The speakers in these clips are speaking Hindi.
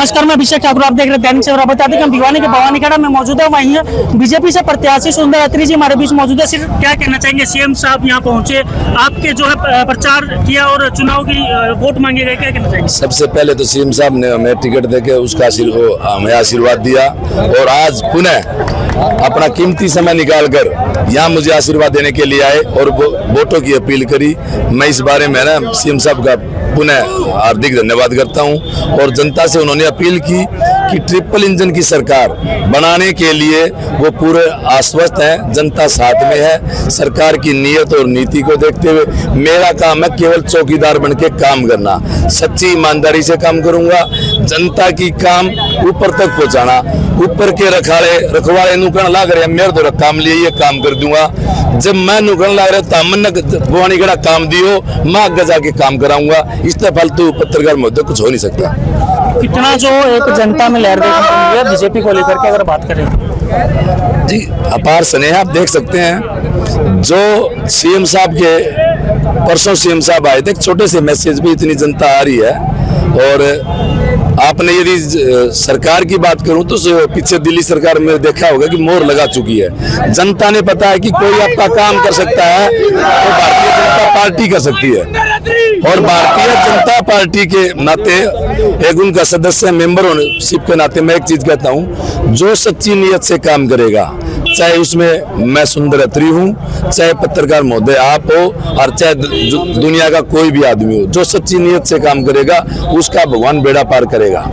नमस्कार, मैं अभिषेक ठाकुर, आप देख रहे हैं दैनिक सवेरा। बता दें कि हम भिवानी के भवानीखेड़ा में मौजूद है। वहीं बीजेपी से प्रत्याशी सुंदर अत्री जी हमारे बीच मौजूद है। सिर्फ क्या कहना चाहेंगे, सीएम साहब यहाँ पहुंचे, आपके जो है प्रचार किया और चुनाव की वोट मांगे गए, क्या कहना चाहेंगे? सबसे पहले तो सीएम साहब ने हमें टिकट देके उसका हमें आशीर्वाद दिया और आज पुनः अपना कीमती समय निकालकर यहाँ मुझे आशीर्वाद देने के लिए आए और वोटों की अपील करी। मैं इस बारे में ना सीएम साहब का पुनः हार्दिक धन्यवाद करता हूँ। और जनता से उन्होंने अपील की कि ट्रिपल इंजन की सरकार बनाने के लिए वो पूरे आश्वस्त हैं, जनता साथ में है। सरकार की नीयत और नीति को देखते हुए मेरा काम है केवल चौकीदार बन के काम करना, सच्ची ईमानदारी से काम करूंगा, जनता की काम ऊपर तक पहुंचाना। ऊपर के रखवाले नुकरण लाग रहे मेरे तो काम लिए ये काम कर दूंगा। जब मैं नुकरण लाग रहा तामन भवानीखेड़ा काम दियो, मैं आगे जाके काम कराऊंगा। इस तरह फालतू पत्रकार मुद्दे कुछ हो नहीं सकता। कितना जो एक जनता में लहर देखने को मिली है बीजेपी को लेकर के अगर बात करें जी, अपार स्नेह आप देख सकते हैं। जो सीएम साहब के परसों सीएम साहब आए थे, एक छोटे से मैसेज भी इतनी जनता आ रही है। और आपने यदि सरकार की बात करूं तो पीछे दिल्ली सरकार में देखा होगा कि मोहर लगा चुकी है। जनता ने पता है कि कोई आपका काम कर सकता है तो भारतीय जनता पार्टी कर सकती है। और भारतीय जनता पार्टी के नाते एक उनका सदस्य मेंबरशिप के नाते मैं एक चीज कहता हूं, जो सच्ची नीयत से काम करेगा, चाहे उसमें मैं सुंदर अत्री हूँ, चाहे पत्रकार महोदय आप हो, और चाहे दुनिया का कोई भी आदमी हो, जो सच्ची नीयत से काम करेगा उसका भगवान बेड़ा पार करेगा।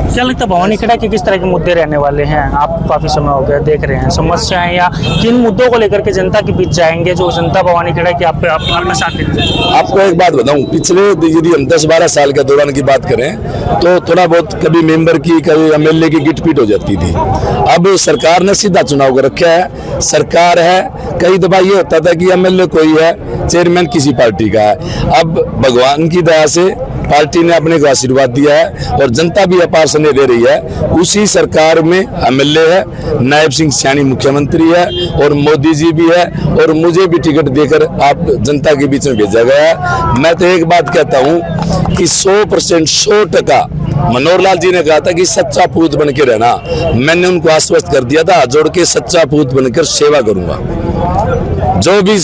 क्या लगता है भवानीखेड़ा के किस तरह के मुद्दे रहने वाले हैं? आप काफी समय हो गया देख रहे हैं, समस्याएं या किन मुद्दों को लेकर के जनता के बीच जाएंगे जो जनता भवानीखेड़ा की आपका साथ देंगे? आपको एक बात बताऊं, पिछले यदि हम 10-12 साल के दौरान की बात करें तो थोड़ा बहुत कभी मेंबर की कभी एमएलए की गिटपिट हो जाती थी। अब सरकार ने सीधा चुनाव कर रखा है, सरकार है। कई दफा ये होता था कि एमएलए कोई है, चेयरमैन किसी पार्टी का है। अब भगवान की दया से पार्टी ने अपने को आशीर्वाद दिया है और जनता भी अपार स्नेह दे रही है। उसी सरकार में एमएलए है, नायब सिंह सैनी मुख्यमंत्री है और मोदी जी भी है और मुझे भी टिकट देकर आप जनता के बीच में भेजा गया है। मैं तो एक बात कहता हूं कि 100% 100% मनोहर लाल जी ने कहा था कि सच्चा पूत बन के रहना। मैंने उनको आश्वस्त कर दिया था, जोड़ के सच्चा पूत बनकर सेवा करूंगा। जो भी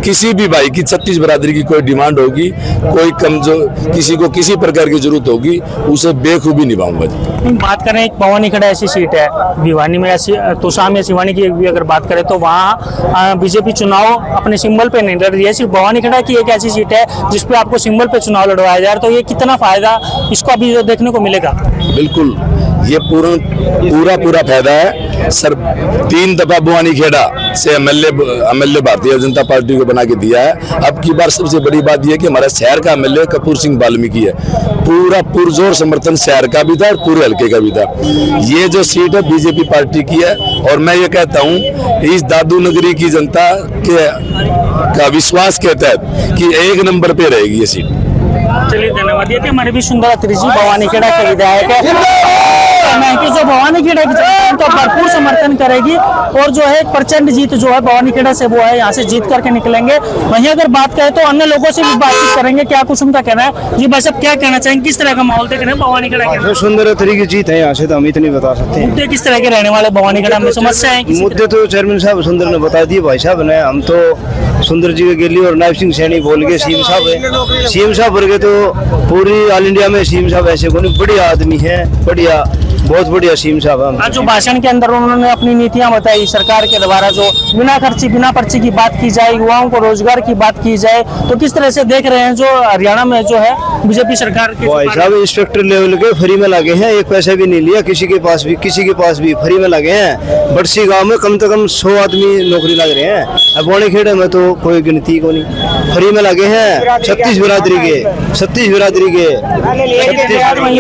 किसी भी भाई की 36 बरादरी की कोई डिमांड होगी, कोई कमजोर किसी को किसी प्रकार की जरूरत होगी, उसे बेखूबी निभाऊंगा जी। बात करें एक भवानीखेड़ा ऐसी सीट है भिवानी में, ऐसी तोशाम या सिवानी की भी अगर बात करें तो वहाँ बीजेपी चुनाव अपने सिंबल पे नहीं लड़ रही है। सिर्फ भवानीखेड़ा की एक ऐसी सीट है जिसपे आपको सिंबल पे चुनाव लड़वाया जा रहा है, तो ये कितना फायदा इसको अभी देखने को मिलेगा? बिल्कुल, ये पूरा फायदा है सर। 3 दफा भवानीखेड़ा से एमएलए भारतीय जनता पार्टी को बना के दिया है। अब की बार सबसे बड़ी बात यह कि हमारा शहर का एमएलए कपूर सिंह वाल्मीकि है। पूरा पुरजोर समर्थन शहर का भी था और पूरे हल्के का भी था। ये जो सीट है बीजेपी पार्टी की है और मैं ये कहता हूँ इस दादू नगरी की जनता का विश्वास के तहत कि 1 नंबर पे रहेगी ये सीट। चलिए, धन्यवाद। ये थे हमारे भी सुंदर अत्री जी, भवानीखेड़ा के विधायक है। जो भवानीखेड़ा की जनता उनका भरपूर समर्थन करेगी और जो है प्रचंड जीत जो है भवानीखेड़ा से वो है यहाँ से जीत करके निकलेंगे। वहीं अगर बात करें तो अन्य लोगों से भी बातचीत करेंगे, क्या कुछ उनका कहना है जी। बस अब क्या कहना चाहेंगे, किस तरह का माहौल देख रहे हैं भवानीखेड़ा के? सुंदर अत्री की जीत है यहाँ से, तो हम इतनी बता सकते हैं। मुद्दे किस तरह के रहने वाले भवानीखेड़ा में, समस्या है? मुद्दे तो चेयरमैन साहब सुंदर ने बता दिए भाई साहब ने। हम तो सुंदर जी के गेली और नायब सिंह सैनी बोल के सीएम साहब है। सीएम साहब बोल के तो पूरी ऑल इंडिया में सीएम साहब ऐसे कोई बढ़िया आदमी है, बढ़िया, बहुत बढ़िया सीएम साहब। आज जो भाषण के अंदर उन्होंने अपनी नीतियां बताई सरकार के द्वारा, जो बिना खर्ची बिना पर्ची की बात की जाए, युवाओं को रोजगार की बात की जाए, तो किस तरह से देख रहे हैं जो हरियाणा में जो है बीजेपी सरकार के भाई साहब इंस्पेक्टर लेवल के फ्री में लगे हैं, एक पैसा भी नहीं लिया किसी के पास भी फ्री में लगे हैं। बड़सी गांव में कम से कम 100 आदमी नौकरी लग रहे हैं। अब भवानीखेड़ा में तो कोई गिनती को नहीं, फ्री में लगे हैं। 36 बिरादरी के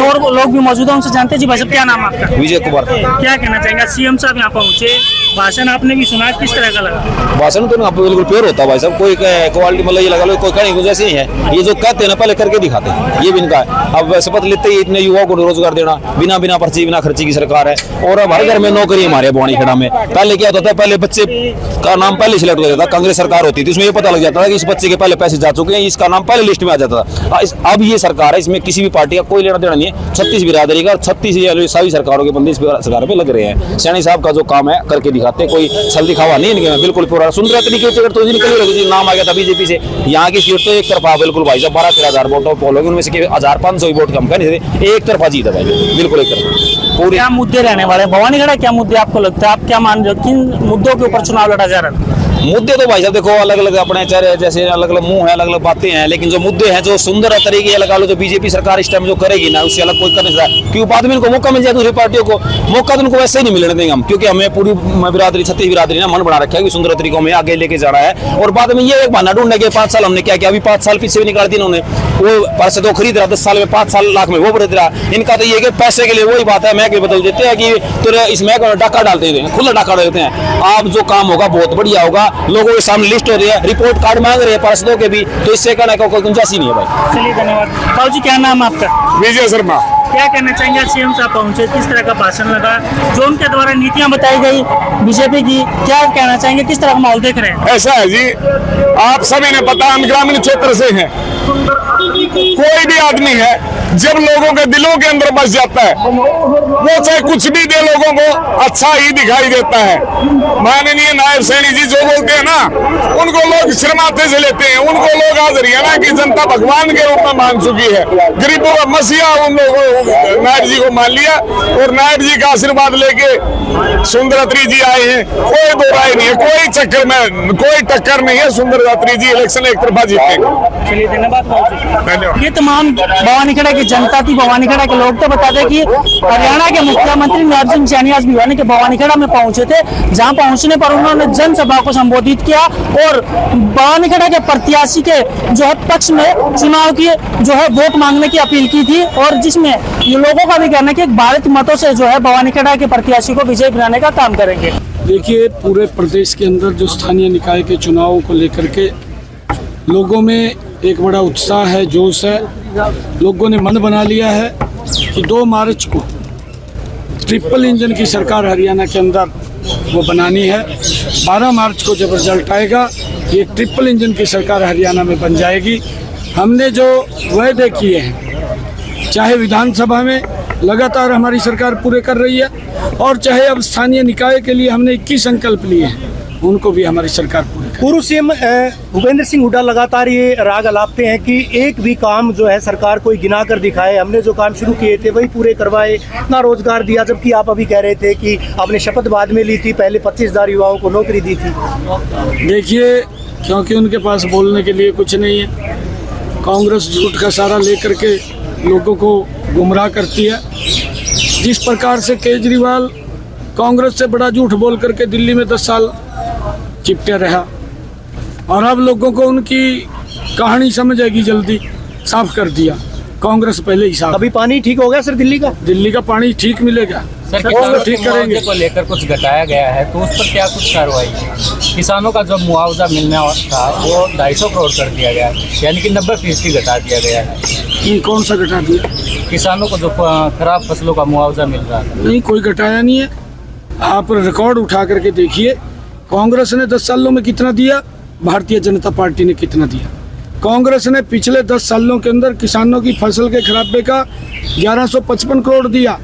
और लोग भी मौजूद हैं, उनसे जानते हैं जी। भाई साहब क्या नाम आपका? विजय कुमार। क्या कहना चाहेंगे, सीएम साहब यहाँ पहुंचे, भाषण आपने भी सुना, किस तरह का लगा? भाषण तो आप बिल्कुल प्योर होता है भाई साहब, कोई क्वालिटी मतलब ये लगा लो कोई कहीं जैसे ही है, ये जो कहते हैं ना पहले करके दिखाते हैं, ये भी इनका है। अब शपथ लेते ही इतने युवाओं को रोजगार देना, बिना पर्ची बिना खर्ची की सरकार है। और अब हर घर में नौकरी हमारे भवानी खेड़ा में। पहले क्या होता था, पहले बच्चे का नाम पहले सिलेक्ट हो जाता था, कांग्रेस सरकार होती थी, इसमें ये पता लग जाता था कि इस बच्चे के पहले पैसे जा चुके हैं, इसका नाम पहले लिस्ट में आ जाता था। अब ये सरकार है, इसमें किसी भी पार्टी का कोई लेना देना नहीं है, 36 बिरादरी का, 36 सभी सरकारों के बंदे इस सरकार पे लग रहे हैं। सैनी साहब का जो काम है करके दिखाते, कोई छल दिखावा नहीं इनके में, बिल्कुल पूरा सुंदर तरीके से। तो निकल नाम आ गया था बीजेपी से, यहाँ की सीट तो एक तरफा बिल्कुल भाई साहब 12-13 हजार वोटों पोल होगी, उनमें से 1500 वोट कम करने से एक तरफा जीत है भाई, बिल्कुल एक तरफा पूरी। क्या मुद्दे रहने वाले भवानी खेड़ा, क्या मुद्दे आपको लगता है, आप क्या मान रहे हो, किन मुद्दों के ऊपर चुनाव लड़ा जा रहा है? मुद्दे तो भाई साहब देखो अलग अलग अपने चेहरे जैसे अलग अलग मुंह है, अलग अलग बातें हैं, लेकिन जो मुद्दे हैं जो सुंदर तरीके लगा लो, जो बीजेपी सरकार इस टाइम जो करेगी ना, उससे अलग कोई कर नहीं सकता। क्यों बाद में इनको मौका मिल जाए, दूसरी पार्टियों को मौका तो इनको वैसे ही नहीं मिलने देंगे हम, क्योंकि हमें पूरी बिरादरी 36 बिरादरी ना मन बना रखा है कि सुंदर तरीकों में आगे लेके जा रहा है। और बाद में ये एक बहाना ढूंढने के 5 साल हमने क्या किया, अभी 5 साल पीछे भी निकाल दिए इन्होंने, वो पार्षद तो खरीद रहा 10 साल में 5 लाख में वो खरीद रहा। इनका तो ये कि पैसे के लिए वही बात है, महंगे बदल देते हैं कि तेरे इस महंगे में डाका डालते हैं, खुला डाका डालते हैं। आप जो काम होगा बहुत बढ़िया होगा, लोगों के सामने लिस्ट हो रही है, रिपोर्ट कार्ड मांग रहे हैं पार्षदों के भी, तो इससे कहना का कोई गुंजाइश ही नहीं है भाई। चलिए धन्यवाद। बाबू जी क्या नाम आपका? विजय शर्मा। क्या कहना चाहेंगे, सीएम साहब पहुंचे, किस तरह का भाषण लगा, जो उनके द्वारा नीतियां बताई गई बीजेपी की, क्या कहना चाहेंगे, किस तरह का माहौल देख रहे हैं? ऐसा है जी, आप सभी ने पता, हम ग्रामीण क्षेत्र से हैं, कोई भी आदमी है जब लोगों के दिलों के अंदर बस जाता है, वो चाहे कुछ भी दे लोगों को अच्छा ही दिखाई देता है। माननीय नायब सैनी जी जो बोलते हैं ना, उनको लोग शर्माते से लेते हैं, उनको लोग आज हरियाणा की जनता भगवान के रूप में मान चुकी है, गरीबों का मसीहा उन लोगों नायब जी को मान लिया, और नायब जी का आशीर्वाद लेके सुंदरात्री जी आए हैं। कोई दो राय नहीं है, कोई चक्कर में कोई टक्कर नहीं है, सुंदरात्री जी इलेक्शन एक तरफा जीतेंगे। चलिए धन्यवाद। धन्यवाद। ये तमाम भवानी खेड़ा की जनता थी, भवानी खेड़ा के लोग तो बताते कि हरियाणा के मुख्यमंत्री नायब सिंह सैनी आज भिवानी के भवानी खेड़ा में पहुंचे थे, जहां पहुंचने पर उन्होंने जनसभा को संबोधित किया और भवानी खेड़ा के प्रत्याशी के जो है पक्ष में चुनाव की जो है वोट मांगने की अपील की थी, और जिसमें ये लोगों का भी कहना है कि भारत मतों से जो है भवानी खेड़ा के प्रत्याशी को विजय बनाने का काम करेंगे। देखिए, पूरे प्रदेश के अंदर जो स्थानीय निकाय के चुनावों को लेकर के लोगों में एक बड़ा उत्साह है, जोश है। लोगों ने मन बना लिया है कि 2 मार्च को ट्रिपल इंजन की सरकार हरियाणा के अंदर वो बनानी है। 12 मार्च को जब रिजल्ट आएगा, ये ट्रिपल इंजन की सरकार हरियाणा में बन जाएगी। हमने जो वायदे किए हैं, चाहे विधानसभा में लगातार हमारी सरकार पूरे कर रही है, और चाहे अब स्थानीय निकाय के लिए हमने 21 संकल्प लिए हैं, उनको भी हमारी सरकार पूरे कर। पूर्व सीएम भूपेंद्र सिंह हुड्डा लगातार ये राग अलापते हैं कि एक भी काम जो है सरकार कोई गिना कर दिखाए, हमने जो काम शुरू किए थे वही पूरे करवाए, ना रोजगार दिया, जबकि आप अभी कह रहे थे कि आपने शपथ बाद में ली थी, पहले 25,000 युवाओं को नौकरी दी थी। देखिए, क्योंकि उनके पास बोलने के लिए कुछ नहीं है, कांग्रेस झूठ का सारा लेकर के लोगों को गुमराह करती है। जिस प्रकार से केजरीवाल कांग्रेस से बड़ा झूठ बोल करके दिल्ली में 10 साल चिपटे रहा, और अब लोगों को उनकी कहानी समझ आएगी, जल्दी साफ कर दिया। कांग्रेस पहले ही साफ। अभी पानी ठीक हो गया सर दिल्ली का पानी ठीक मिलेगा सर। और ठीक करेंगे। को लेकर कुछ घटाया गया है, तो उस पर क्या कुछ कार्रवाई? किसानों का जो मुआवजा मिलना था वो 250 करोड़ कर दिया गया है, यानी कि 90% घटा दिया गया है। कौन सा घटा दिया? किसानों को जो खराब फसलों का मुआवजा मिल रहा है। नहीं, कोई घटाया नहीं है। आप रिकॉर्ड उठा करके देखिए, कांग्रेस ने 10 सालों में कितना दिया, भारतीय जनता पार्टी ने कितना दिया। कांग्रेस ने पिछले 10 सालों के अंदर किसानों की फसल के खराबे का 1155 करोड़ दिया।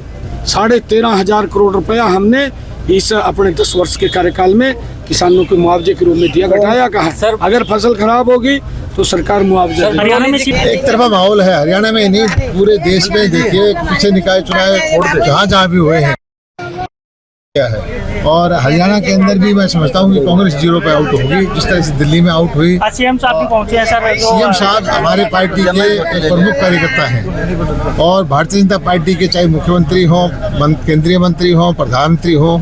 13,500 करोड़ रुपया हमने इस अपने 10 वर्ष के कार्यकाल में किसानों को मुआवजे के रूप में दिया। घटाया कहाँ है? अगर फसल खराब होगी तो सरकार मुआवजा देगी। हरियाणा में एक तरफा माहौल है, हरियाणा में नहीं पूरे देश में। देखिए, पीछे निकाय चुनाव जहाँ भी हुए हैं क्या है, और हरियाणा के अंदर भी मैं समझता हूँ कि कांग्रेस 0 पे आउट होगी, जिस तरह से दिल्ली में आउट हुई। सीएम साहब भी पहुंचे हैं सर। सीएम साहब हमारे पार्टी के एक प्रमुख कार्यकर्ता हैं, और भारतीय जनता पार्टी के चाहे मुख्यमंत्री हों, केंद्रीय मंत्री हों, प्रधानमंत्री हों,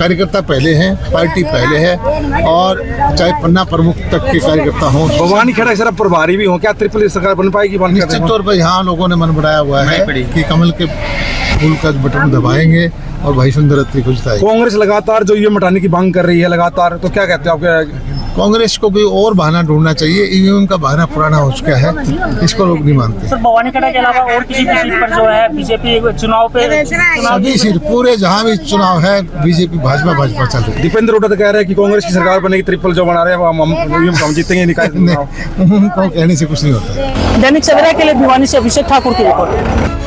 कार्यकर्ता पहले हैं, पार्टी पहले है, और चाहे पन्ना प्रमुख तक के कार्यकर्ता हों। भवानी खेड़ा सिर्फ प्रभारी भी हो, क्या ट्रिपल सरकार बन पाएगी? निश्चित तौर पर यहाँ लोगों ने मन बनाया हुआ है कि कमल के फूल का बटन दबाएंगे और भाई सुंदरत्व को जिताएंगे। कांग्रेस लगातार जो ईवीएम हटाने की मांग कर रही है लगातार, तो क्या कहते हैं आपके? कांग्रेस को कोई और बहाना ढूंढना चाहिए, ईवीएम का बहाना पुराना हो चुका है, इसको लोग नहीं मानते। सर भवानीखेड़ा के अलावा और किसी भी सीट पर जो है बीजेपी चुनाव पे सभी सीट पूरे जहाँ भी चुनाव है बीजेपी भाजपा चल रही है। दीपेंद्र हुड्डा तो कह रहे हैं कि कांग्रेस की सरकार बनेगी, ट्रिपल जो बना रहे हैं हम जीतेंगे निकाय चुनाव। उनको कहने से कुछ नहीं होता। दैनिक सवेरा के लिए भिवानी से अभिषेक ठाकुर की रिपोर्ट।